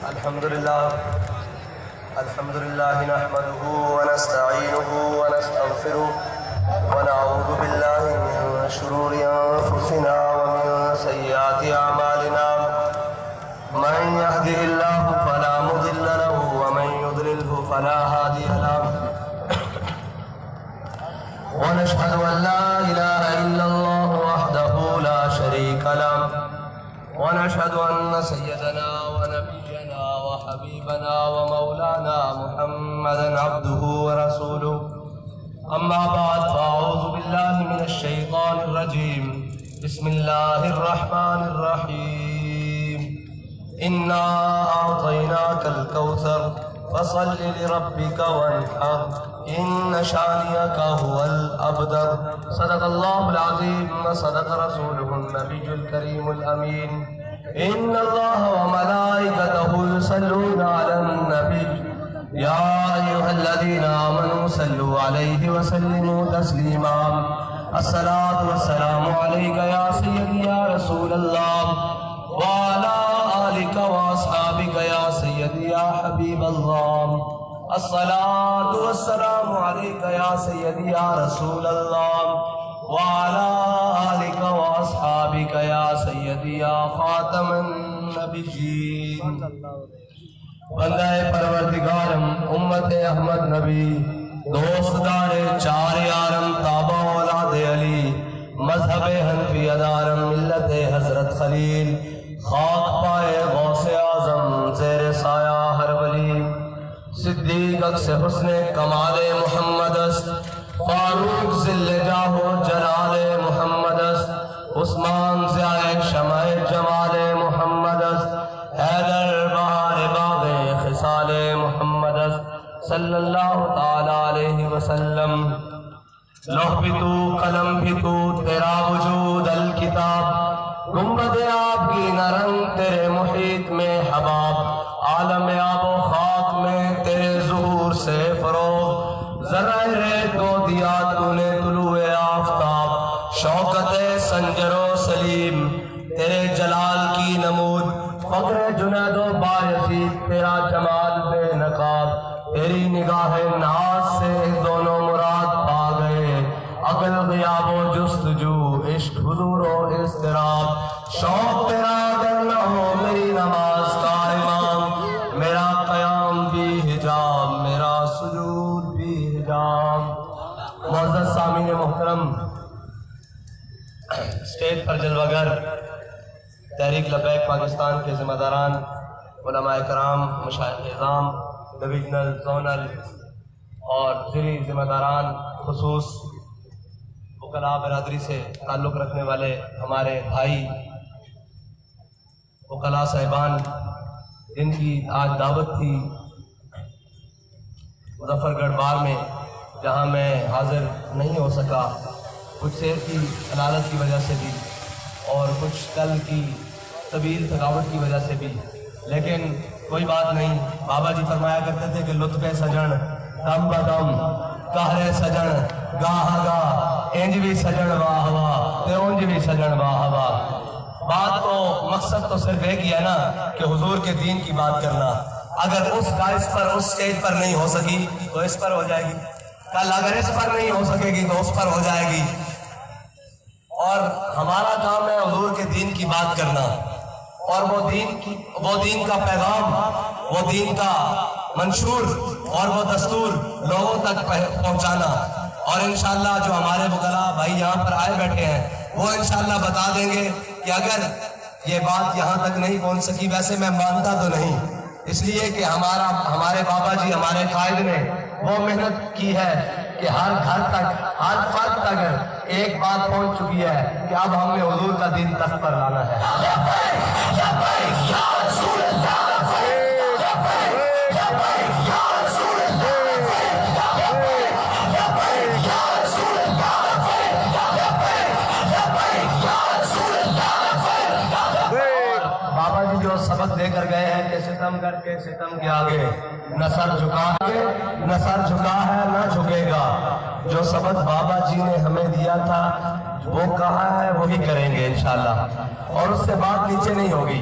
الحمد لله نحمده ونستعينه ونستغفره ونعوذ بالله من شرور أنفسنا ومن سيئات أعمالنا من يهده الله فلا مضل له ومن يضلله فلا هادي له ونشهد أن لا إله إلا الله وحده لا شريك له ونشهد أن سيدنا ونبينا وحبيبنا ومولانا محمدا عبده ورسوله أما بعد فأعوذ بالله من الشيطان الرجيم بسم الله الرحمن الرحيم إنا أعطيناك الكوثر فصل لربك وانحر إن شانئك هو الأبتر صدق الله العظيم وصدق رسوله النبي الكريم الأمين إن الله وملائكته يصلون على النبي يا أيها الذين آمنوا صلوا عليه وسلموا تسليما الصلاة والسلام عليك يا سيدي يا رسول الله وعلى آلك وأصحابك يا سيدي يا حبيب الله الصلاة والسلام عليك يا سيدي يا رسول الله وعلى آلك وأصحابك يا سيدي يا خاتم النبيين بندہ پروردگارم امت احمد نبی دوستدار چار یارم تابع اولاد علی مذہب حنفی ادارم ملت حضرت خلیل خاک پائے غوث اعظم زیر سایہ ہر ولی صدیق اکس حسن کمال محمد است فاروق ذل جاہ و جلال محمد است عثمان ضیاء شمع جمال محمد است حیدر بہار باغ خصال محمد است صلی اللہ تعالی علیہ وسلم لوح بھی تو قلم بھی تو تیرا وجود الکتاب گنبد آپ کی نرنگ تیرے محیط میں حباب عالم آب و خاک میں تیرے ظہور سے فروغ ذرہ ریت کو دیا تو نے طلوع آفتاب شوکت سنجر و سلیم تیرے جلال کی نمود فقر جنید و بایزید تیرا جمال بے نقاب تیری نگاہ ناز سے دونوں مراد پا گئے عقل غیاب و جستجو عشق حضور و اضطراب شوق تیرا اگر نہ ہو میری نماز کا امام میرا قیام بھی حجاب میرا سجود بھی حجاب معزز سامعین محترم اسٹیج پر جلوہ گر تحریک لبیک پاکستان کے ذمہ داران علماء کرام مشائخ اعظام ڈویژنل زونل اور ضلعی ذمہ داران خصوص وکلاء برادری سے تعلق رکھنے والے ہمارے بھائی وکلاء صاحبان جن کی آج دعوت تھی مظفر گڑھ بار میں جہاں میں حاضر نہیں ہو سکا کچھ صحت کی حلالت کی وجہ سے بھی اور کچھ کل کی طویل تھکاوٹ کی وجہ سے بھی لیکن کوئی بات نہیں بابا جی فرمایا کرتے تھے کہ لطف سجن دم بدم قہر سجن گاہ گاہ انج بھی سجن واہ واہ تے انج بھی سجن واہ واہ بات تو مقصد تو صرف ایک ہی ہے نا کہ حضور کے دین کی بات کرنا اگر اس دائز پر اس سٹیج پر نہیں ہو سکی تو اس پر ہو جائے گی کل اگر اس پر نہیں ہو سکے گی تو اس پر ہو جائے گی اور ہمارا کام ہے حضور کے دین کی بات کرنا اور وہ دین کا پیغام وہ دین کا منشور اور وہ دستور لوگوں تک پہنچانا اور انشاءاللہ جو ہمارے وکلاء بھائی یہاں پر آئے بیٹھے ہیں وہ انشاءاللہ بتا دیں گے کہ اگر یہ بات یہاں تک نہیں پہنچ سکی ویسے میں مانتا تو نہیں اس لیے کہ ہمارے بابا جی ہمارے قائد نے وہ محنت کی ہے کہ ہر گھر تک ہر فرد تک ایک بات پہنچ چکی ہے کہ اب ہم نے حضور کا دین تخت پر لانا ہے بابا جی جو سبق دے کر گئے ہیں کہ ستم کر کے ستم کے آگے نہ سر جھکا ہے نہ جھکے گا جو سبق بابا جی نے ہمیں دیا تھا وہ کہا ہے وہی کریں گے انشاءاللہ اور اس سے بات نیچے نہیں ہوگی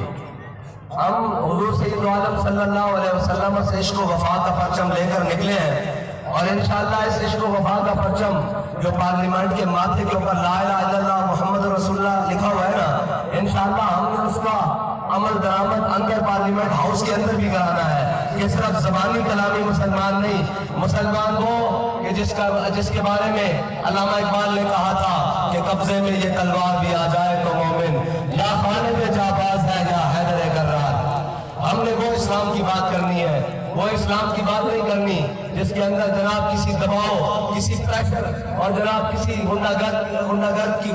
ہم حضور سید عالم صلی اللہ علیہ وسلم سے عشق و وفا کا پرچم لے کر نکلے ہیں، اور انشاءاللہ اس عشق و وفا کا پرچم جو پارلیمنٹ کے ماتھے کے اوپر لا الہ الا اللہ محمد رسول اللہ لکھا ہوا ہے نا، انشاءاللہ ہم نے اس کا عمل درآمد اندر پارلیمنٹ ہاؤس کے اندر بھی کرانا ہے کہ صرف زبانی کلامی مسلمان نہیں، مسلمان وہ کہ جس کے بارے میں علامہ اقبال نے کہا تھا کہ قبضے میں یہ تلوار بھی آ جائے تو مومن یا خانے میں جاباز ہے یا حیدر کرار۔ ہم نے وہ اسلام کی بات کرنی ہے، وہ اسلام کی بات نہیں کرنی جس کے اندر جناب کسی دباؤ، کسی پریشر اور جناب کسی گنڈاگرد کی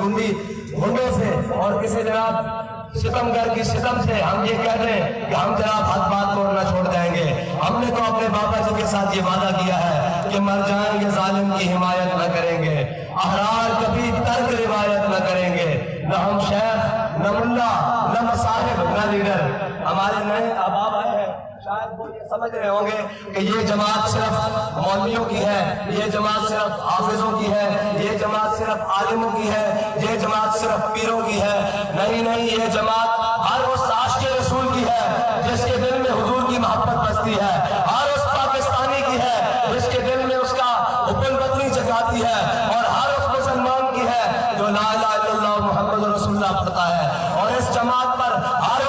گنڈوں سے اور کسی جناب ستمگر کی ستم سے ہم یہ کہہ دیں کہ ہم جناب حق بات کو نہ چھوڑ دیں گے۔ ہم نے تو اپنے بابا جی کے ساتھ یہ وعدہ کیا ہے کہ مر جائیں گے ظالم کی حمایت نہ کریں گے، احرار کبھی ترک روایت نہ کریں گے، نہ ہم شیخ نہ ملا نہ مصاحب نہ لیڈر۔ ہمارے نئے احباب آئے ہیں، شاید وہ یہ سمجھ رہے ہوں گے کہ یہ جماعت صرف مولویوں کی ہے، یہ جماعت صرف حافظوں کی ہے، یہ جماعت صرف عالموں کی ہے، یہ جماعت صرف پیروں کی ہے۔ نہیں، یہ جماعت ہر اس عاشق رسول کی ہے جس کے دل میں حضور کی محبت بستی ہے، ہر اس پاکستانی کی ہے جس کے دل میں اس کا حب الوطنی جگاتی ہے، اور ہر اس مسلمان کی ہے جو لا الہ الا اللہ محمد رسول اللہ پڑھتا ہے۔ اور اس جماعت پر ہر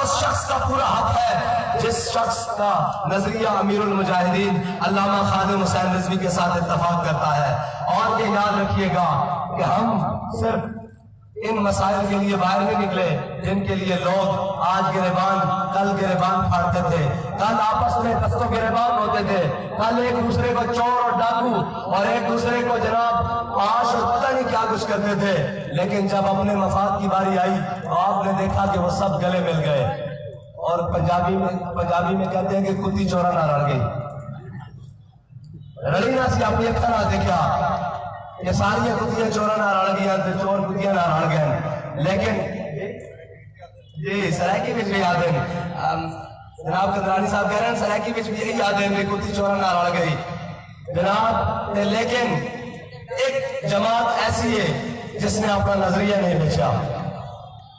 اس شخص کا پورا حق ہے جس شخص کا نظریہ امیر المجاہدین علامہ خادم حسین رضوی کے ساتھ اتفاق کرتا ہے۔ اور یہ یاد رکھیے گا کہ ہم صرف ان مسائل کے لیے باہر نہیں نکلے جن کے لیے لوگ آج گریبان کل گریبان پھاڑتے تھے، کل آپس میں دست و گریبان ہوتے تھے، کل ایک دوسرے کو چور اور ڈاکو اور ایک دوسرے کو جناب آش اور پتہ نہیں کیا کچھ کرتے تھے، لیکن جب اپنے مفاد کی باری آئی تو آپ نے دیکھا کہ وہ سب گلے مل گئے۔ اور پنجابی میں کہتے ہیں کہ کتی چورا نہ رڑ گئی، رڑی نہ سی اپنی اکھا نہ دیکھا کہ ساری کتیاں چورا نہ رڑ گیا، چور کتیاں نہ رڑ گئے۔ لیکن جی سرائکی بھی یاد ہے، جناب قدرانی صاحب کہہ رہے ہیں سرائکی بھی یہی یاد ہے کہ کتی چورا نہ رڑ گئی جناب۔ لیکن ایک جماعت ایسی ہے جس نے اپنا نظریہ نہیں بیچا،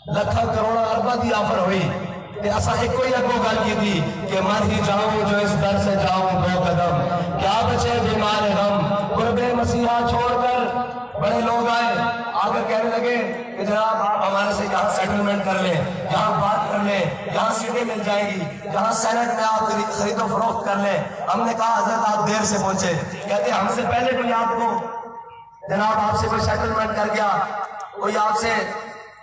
لکھا کروڑا اربہ دی آفر ہوئی کہ اسا ایک کوئی اگو گل کی تھی کہ مر ہی جاؤں جو اس در سے جاؤں دو قدم، کیا بچے بیمار غم، قرب مسیحا چھوڑ کر بڑے لوگ آئے، آ کر کہنے لگے کہ جناب آپ ہمارے سے یہاں سیٹلمنٹ کر لیں، یہاں بات کر لیں، یہاں سیٹیں مل جائیں گی، یہاں سینٹ میں آپ خرید و فروخت کر لیں۔ ہم نے کہا حضرت آپ دیر سے پہنچے، کہتے ہم سے پہلے کوئی آپ کو جناب آپ سے کوئی سیٹلمنٹ کر گیا، کوئی آپ سے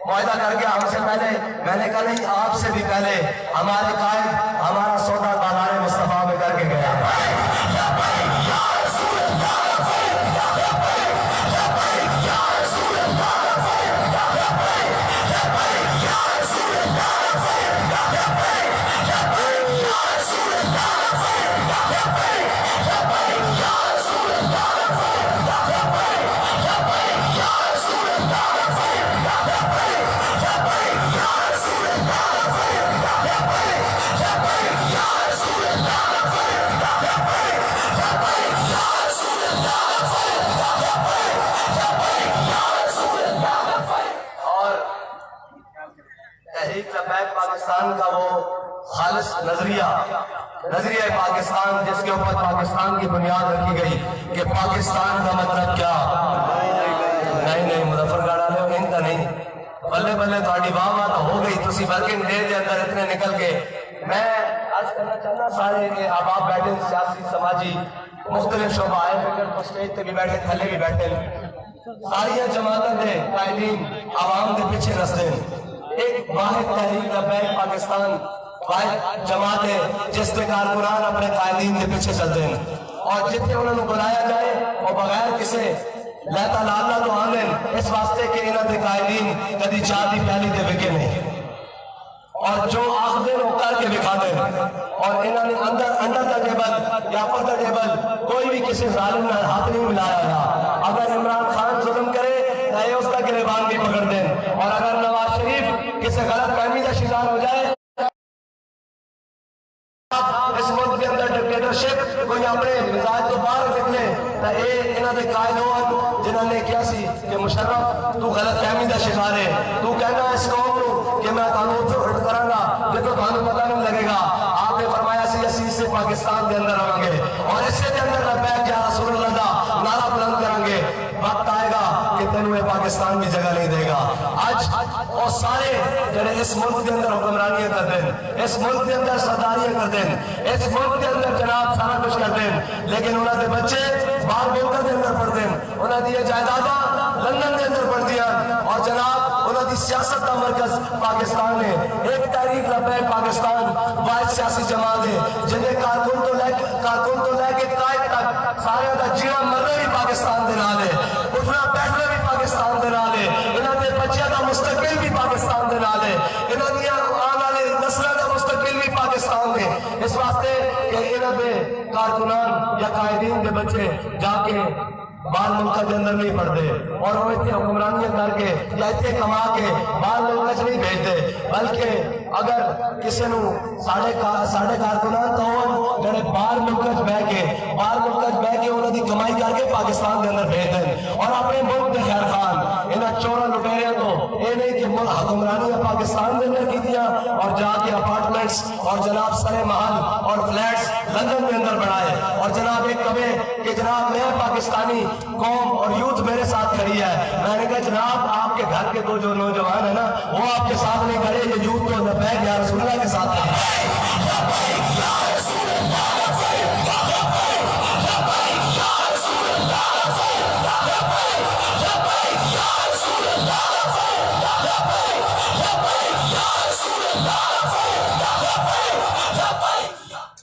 معاہدہ کر گیا ہم سے پہلے؟ میں نے کہا نہیں، آپ سے بھی پہلے ہمارے قائد ہمارا سودا بازار مصطفیٰ میں کر کے گیا۔ پاکستان کا وہ خالص نظریہ پاکستان جس کے اوپر پاکستان کی بنیاد رکھی گئی کہ پاکستان کا مطلب کیا؟ نہیں مظفر گاڑا لے ان کا نہیں، بلے بلے تھوڑی واہ تو ہو گئی، تسی ورکنگ ڈے دے اندر اتنے نکل کے۔ میں آج کرنا چاہنا سارے کہ آپ بیٹھے سیاسی سماجی مختلف شعبہ آئے فکر تو سٹیج تے بھی بیٹھے تھلے بھی بیٹھے، ساری جماعتیں دے قائدین عوام دے پیچھے نسلیں، ایک واحد تحریک لبیک پاکستان واحد جماعت ہے جس کے کارکنان اپنے قائدین کے پیچھے چلتے ہیں، اور جتنے انہوں نے بلایا جائے وہ بغیر کسے لیتا لالا تو آمین اس واسطے کہ انہوں نے قائدین کدی چاہ دی پیالی دے بکے نہیں، اور جو آخدے وہ کر کے دکھا دیں، اور انہوں نے انڈر دا ٹیبل یا اپر دا ٹیبل کوئی بھی کسی ظالم نے ہاتھ نہیں ملایا ہے۔ اگر عمران خان ظلم کرے تو یہ اس کا گریبان بھی پکڑ دیں، اور اگر نواز شریف کسی غلط فہمی کا شکار ہو جائے، اس ملک کے اندر ڈکٹیٹرشپ کوئی اپنے مزاج تو باہر نکلے تو یہ انہوں نے قائد ہو جنہوں نے کیا سی کہ مشرف تو غلط فہمی کا شکار ہے، تو کہنا اس قوم کو کہ میں قانون سے ہٹ کراں گا اس ملک کے اندر حکمرانیاں کر دیں، اس ملک کے اندر سرداریاں کر دیں، اس ملک کے اندر جناب سارا کچھ کر دیں، لیکن انہوں نے بچے باہر ملک کے اندر پڑھ دیں، انہوں نے یہ جائیدادہ لندن کے اندر پڑھ دیا، اور جناب انہوں نے سیاست کا مرکز پاکستان ہے، ایک تحریک لبیک پاکستان واحد سیاسی جماعت ہے جنہیں کارکن تو لے کے قائد تک سارے کا جینا مرنا بھی پاکستان دے نال ہے، اٹھنا بیٹھنا بھی پاکستان دے نال ہے، انہوں نے بچے کا مستقبل بھی پاکستان دے نال ہے، انہوں نے آنے والے نسلوں کا مستقبل بھی پاکستان دے، اس واسطے کہ انہوں نے کارکنان یا قائدین کے بچے جا کے بال ملک کے اندر نہیں پڑھتے اور وہ اتنے حکمرانیاں کر کے یا اتنے کما کے بال ملک نہیں بھیجتے، بلکہ اگر کسی نو ساڑھے کارکنان تو ہون جڑے بال ملک بہ کے انہوں کی کمائی کر کے پاکستان کے اندر بھیج دیں اور اپنے ملک کے خیر خان انہاں چوراں لٹیریاں تو یہ نہیں کہ ملک حکمرانیاں پاکستان کے اندر کیتیاں اور جا کے اپارٹمنٹس اور جناب سرے محل اور فلیٹس لندن کے اندر بنائے اور جناب ایک کبے کہ جناب میں پاکستانی قوم اور یوتھ میرے ساتھ کھڑی ہے، میں نے کہا جناب آپ کے گھر کے دو جو نوجوان ہیں نا وہ آپ کے ساتھ نہیں کھڑے، یہ یوتھ تو لبیک یا رسول اللہ کے ساتھ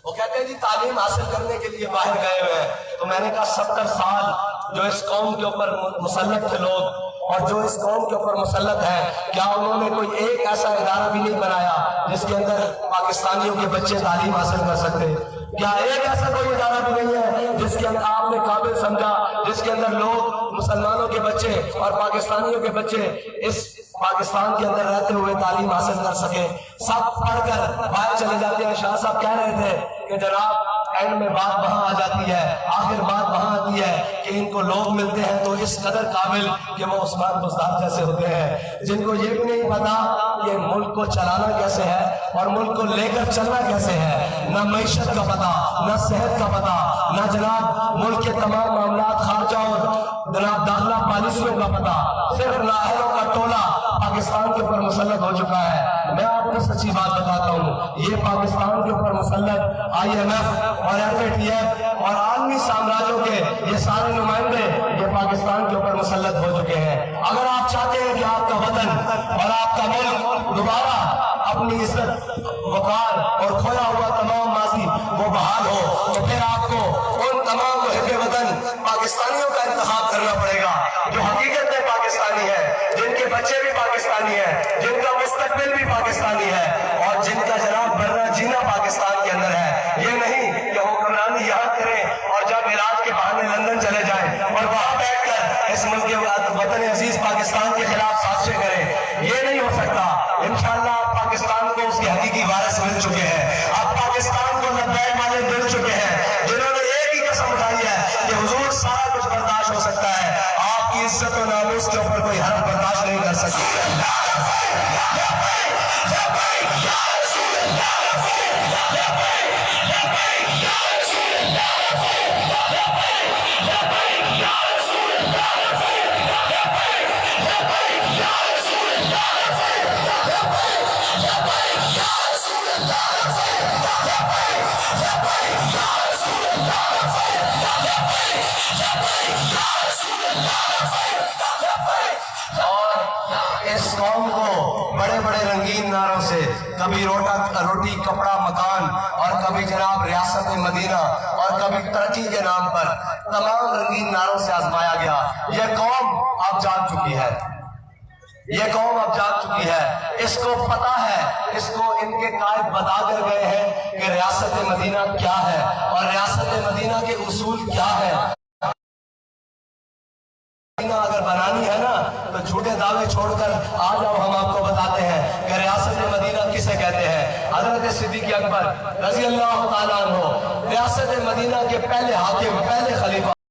وہ کہتے ہیں جی تعلیم حاصل کرنے کے لیے باہر گئے ہوئے ہیں، تو میں نے کہا 70 سال جو اس قوم کے اوپر مسلط تھے لوگ اور جو اس قوم کے اوپر مسلط ہے، کیا انہوں نے کوئی ایک ایسا ادارہ بھی نہیں بنایا جس کے اندر پاکستانیوں کے بچے تعلیم حاصل کر سکتے؟ کیا ایک ایسا کوئی ادارہ بھی نہیں ہے جس کے اندر آپ نے قابل سمجھا جس کے اندر لوگ مسلمانوں کے بچے اور پاکستانیوں کے بچے اس پاکستان کے اندر رہتے ہوئے تعلیم حاصل کر سکے؟ سب پڑھ کر باہر چلے جاتے ہیں۔ شاہ صاحب کہہ رہے تھے کہ جناب اینڈ میں بات وہاں آ جاتی ہے، آخر بات وہاں آتی ہے کہ ان کو لوگ ملتے ہیں تو اس قدر قابل کہ وہ عثمان بزدار جیسے ہوتے ہیں جن کو یہ بھی نہیں پتا کہ ملک کو چلانا کیسے ہے اور ملک کو لے کر چلنا کیسے ہے، نہ معیشت کا پتا، نہ صحت کا پتا، نہ جناب ملک کے تمام معاملات خارجہ اور جناب داخلہ پالیسیوں کا پتا، صرف نااہلوں کا ٹولہ پاکستان کے اوپر مسلط ہو چکا ہے۔ میں آپ کو سچی بات بتاتا ہوں، یہ پاکستان کے اوپر مسلط IMF اور FATF اور عالمی سامراجوں کے یہ سارے نمائندے یہ پاکستان کے اوپر مسلط ہو چکے ہیں۔ اگر آپ چاہتے ہیں کہ آپ کا وطن اور آپ کا ملک دوبارہ اپنی عزت، وقار اور کھویا ہوا تمام ماضی وہ بحال ہو تو پھر آپ کو ان تمام محب وطن پاکستانیوں کا انتخاب کرنا پڑے گا جو حقیقت میں پاکستانی ہے، جن کے بچے بھی پاکستانی ہیں، جن کا مستقبل بھی پاکستانی ہے اور جن کا جناب مرنا جینا پاکستان کے اندر ہے۔ یہ نہیں کہ حکمرانی یہاں کریں اور جب علاج کے بہانے لندن چلے جائیں اور وہاں بیٹھ کر اس ملک کے وطن عزیز پاکستان کے خلاف سازشیں کریں، یہ نہیں ہو سکتا۔ انشاءاللہ آپ پاکستان کو اس کے حقیقی وارث مل چکے ہیں، آپ پاکستان کو لبیک والے مل چکے ہیں جنہوں نے ایک ہی قسم اٹھائی ہے کہ حضور سارا کچھ برداشت ہو سکتا ہے، آپ کی عزت و ناموس کے اوپر کوئی حرف برداشت نہیں کر سکتی۔ اس قوم کو بڑے بڑے رنگین نعروں سے کبھی روٹی کپڑا مکان اور کبھی جناب ریاست مدینہ اور کبھی ترقی کے نام پر تمام رنگین نعروں سے آزمایا گیا۔ یہ قوم اب جان چکی ہے، یہ قوم اب جان چکی ہے، اس کو پتا ہے، اس کو ان کے قائد بتا کر گئے ہیں کہ ریاست مدینہ کیا ہے اور ریاست مدینہ کے اصول کیا ہے۔ اگر بنانی ہے نا تو جھوٹے دعوے چھوڑ کر آ جاؤ، ہم آپ کو بتاتے ہیں کہ ریاست مدینہ کسے کہتے ہیں۔ حضرت صدیق اکبر رضی اللہ تعالیٰ عنہ ریاست مدینہ کے پہلے حاکم، پہلے خلیفہ